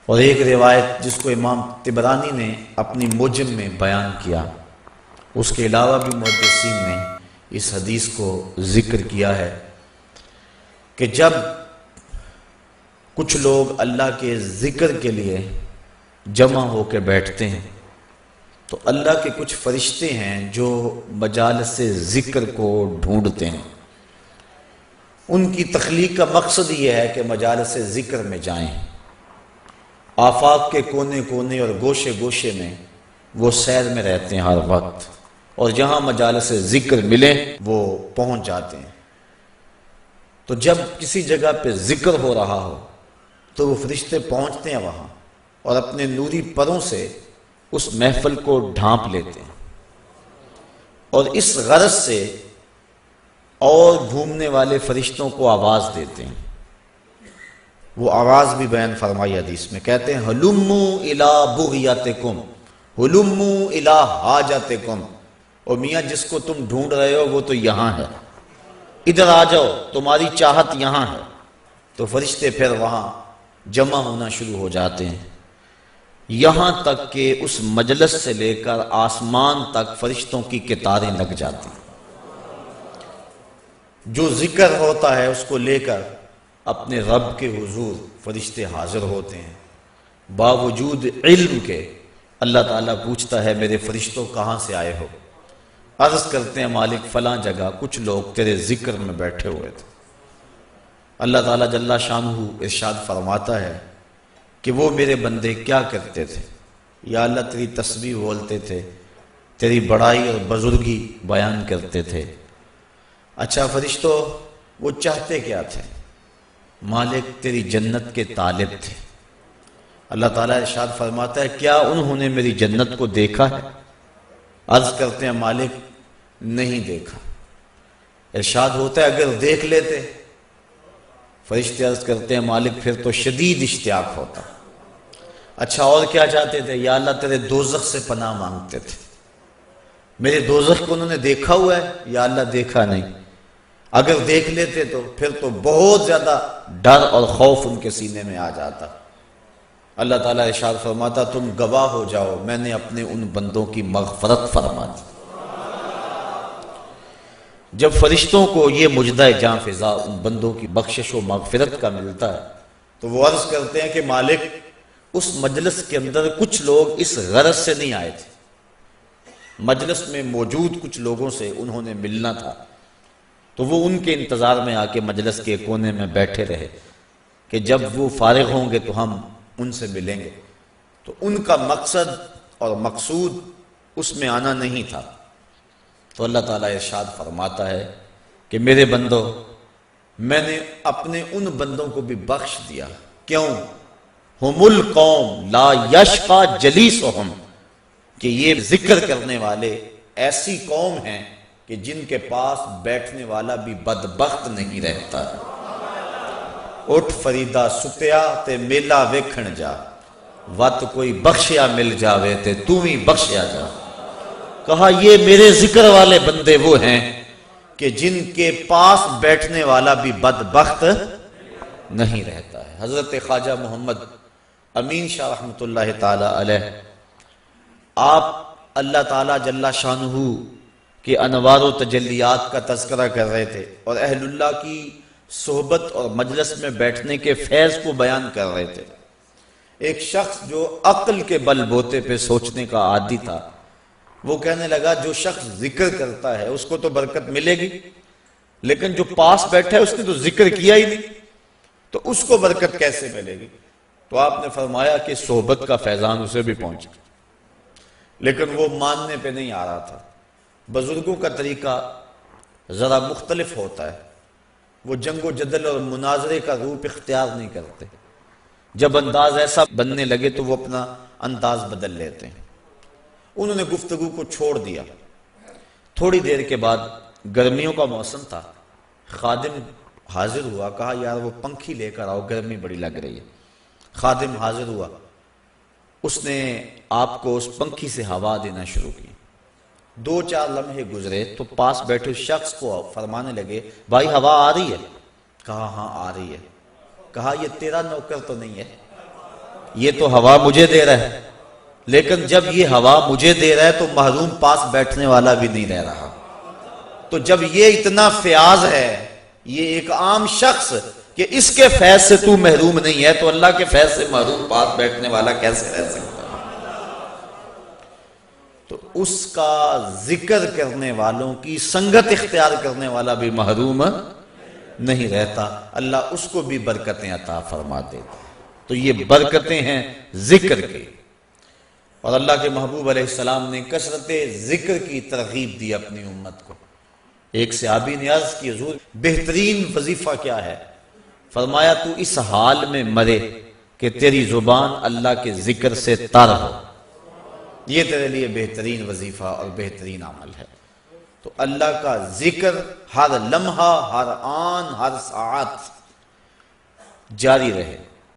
اور ایک روایت جس کو امام طبرانی نے اپنی موجم میں بیان کیا، اس کے علاوہ بھی محدثین نے اس حدیث کو ذکر کیا ہے کہ جب کچھ لوگ اللہ کے ذکر کے لیے جمع ہو کے بیٹھتے ہیں تو اللہ کے کچھ فرشتے ہیں جو مجالس ذکر کو ڈھونڈتے ہیں۔ ان کی تخلیق کا مقصد یہ ہے کہ مجالس ذکر میں جائیں، آفاق کے کونے کونے اور گوشے گوشے میں وہ سیر میں رہتے ہیں ہر وقت، اور جہاں مجالس ذکر ملے وہ پہنچ جاتے ہیں۔ تو جب کسی جگہ پہ ذکر ہو رہا ہو تو وہ فرشتے پہنچتے ہیں وہاں اور اپنے نوری پروں سے اس محفل کو ڈھانپ لیتے ہیں، اور اس غرض سے اور گھومنے والے فرشتوں کو آواز دیتے ہیں۔ وہ آواز بھی بیان فرمائی حدیث میں، کہتے ہیں ہلمو الی بغیتکم، ہلمو الی حاجتکم، اور میاں جس کو تم ڈھونڈ رہے ہو وہ تو یہاں ہے، ادھر آ جاؤ، تمہاری چاہت یہاں ہے۔ تو فرشتے پھر وہاں جمع ہونا شروع ہو جاتے ہیں، یہاں تک کہ اس مجلس سے لے کر آسمان تک فرشتوں کی قطاریں لگ جاتی ہیں۔ جو ذکر ہوتا ہے اس کو لے کر اپنے رب کے حضور فرشتے حاضر ہوتے ہیں، باوجود علم کے اللہ تعالیٰ پوچھتا ہے میرے فرشتوں کہاں سے آئے ہو؟ عرض کرتے ہیں مالک فلاں جگہ کچھ لوگ تیرے ذکر میں بیٹھے ہوئے تھے۔ اللہ تعالیٰ جل شانہ ارشاد فرماتا ہے کہ وہ میرے بندے کیا کرتے تھے؟ یا اللہ تیری تسبیح بولتے تھے، تیری بڑائی اور بزرگی بیان کرتے تھے۔ اچھا فرشتوں وہ چاہتے کیا تھے؟ مالک تیری جنت کے طالب تھے۔ اللہ تعالیٰ ارشاد فرماتا ہے کیا انہوں نے میری جنت کو دیکھا ہے؟ عرض کرتے ہیں مالک نہیں دیکھا۔ ارشاد ہوتا ہے اگر دیکھ لیتے؟ فرشتے عرض کرتے ہیں مالک پھر تو شدید اشتیاق ہوتا۔ اچھا اور کیا چاہتے تھے؟ یا اللہ تیرے دوزخ سے پناہ مانگتے تھے، میرے دوزخ کو انہوں نے دیکھا ہوا ہے؟ یا اللہ دیکھا نہیں۔ اگر دیکھ لیتے تو پھر تو بہت زیادہ ڈر اور خوف ان کے سینے میں آ جاتا۔ اللہ تعالیٰ ارشاد فرماتا تم گواہ ہو جاؤ میں نے اپنے ان بندوں کی مغفرت فرما دی۔ جب فرشتوں کو یہ مجدہ جاں فضا ان بندوں کی بخشش و مغفرت کا ملتا ہے تو وہ عرض کرتے ہیں کہ مالک اس مجلس کے اندر کچھ لوگ اس غرض سے نہیں آئے تھے، مجلس میں موجود کچھ لوگوں سے انہوں نے ملنا تھا، تو وہ ان کے انتظار میں آ کے مجلس کے کونے میں بیٹھے رہے کہ جب وہ فارغ ہوں گے تو ہم ان سے ملیں گے۔ تو ان کا مقصد اور مقصود اس میں آنا نہیں تھا۔ تو اللہ تعالیٰ ارشاد فرماتا ہے کہ میرے بندو میں نے اپنے ان بندوں کو بھی بخش دیا۔ کیوں؟ ہم القوم لا یشقی جلیسہم، کہ یہ ذکر کرنے والے ایسی قوم ہیں کہ جن کے پاس بیٹھنے والا بھی بدبخت نہیں رہتا ہے۔ اٹھ فریدا ستیا تے میلا ویکھن جا، وت کوئی بخشیا مل جاوے تے تو ہی بخشیا جا۔ کہا یہ میرے ذکر والے بندے وہ ہیں کہ جن کے پاس بیٹھنے والا بھی بدبخت نہیں رہتا ہے۔ حضرت خواجہ محمد امین شاہ رحمۃ اللہ تعالی علیہ آپ اللہ تعالیٰ جل شانہ کہ انوار و تجلیات کا تذکرہ کر رہے تھے اور اہل اللہ کی صحبت اور مجلس میں بیٹھنے کے فیض کو بیان کر رہے تھے۔ ایک شخص جو عقل کے بل بوتے پہ سوچنے کا عادی تھا وہ کہنے لگا جو شخص ذکر کرتا ہے اس کو تو برکت ملے گی، لیکن جو پاس بیٹھا ہے اس نے تو ذکر کیا ہی نہیں تو اس کو برکت کیسے ملے گی؟ تو آپ نے فرمایا کہ صحبت کا فیضان اسے بھی پہنچا، لیکن وہ ماننے پہ نہیں آ رہا تھا۔ بزرگوں کا طریقہ ذرا مختلف ہوتا ہے، وہ جنگ و جدل اور مناظرے کا روپ اختیار نہیں کرتے، جب انداز ایسا بننے لگے تو وہ اپنا انداز بدل لیتے ہیں۔ انہوں نے گفتگو کو چھوڑ دیا۔ تھوڑی دیر کے بعد گرمیوں کا موسم تھا، خادم حاضر ہوا، کہا یار وہ پنکھی لے کر آؤ گرمی بڑی لگ رہی ہے۔ خادم حاضر ہوا، اس نے آپ کو اس پنکھی سے ہوا دینا شروع کی۔ 2-4 لمحے گزرے تو پاس بیٹھے شخص کو فرمانے لگے بھائی ہوا آ رہی ہے؟ کہا ہاں آ رہی ہے۔ کہا یہ تیرا نوکر تو نہیں ہے؟ یہ تو ہوا مجھے دے رہا ہے، لیکن جب یہ ہوا مجھے دے رہا ہے تو محروم پاس بیٹھنے والا بھی نہیں رہ رہا۔ تو جب یہ اتنا فیاض ہے، یہ ایک عام شخص کہ اس کے فیض سے تو محروم نہیں ہے، تو اللہ کے فیض سے محروم پاس بیٹھنے والا کیسے رہ سکتا؟ تو اس کا ذکر کرنے والوں کی سنگت اختیار کرنے والا بھی محروم نہیں رہتا، اللہ اس کو بھی برکتیں عطا فرما دیتا۔ تو یہ برکتیں ہیں ذکر کی، اور اللہ کے محبوب علیہ السلام نے کثرت ذکر کی ترغیب دی اپنی امت کو۔ ایک صحابی نے عرض کی حضور بہترین وظیفہ کیا ہے؟ فرمایا تو اس حال میں مرے کہ تیری زبان اللہ کے ذکر سے تر ہو، یہ تیرے لیے بہترین وظیفہ اور بہترین عمل ہے۔ تو اللہ کا ذکر ہر لمحہ، ہر آن، ہر ساعت جاری رہے۔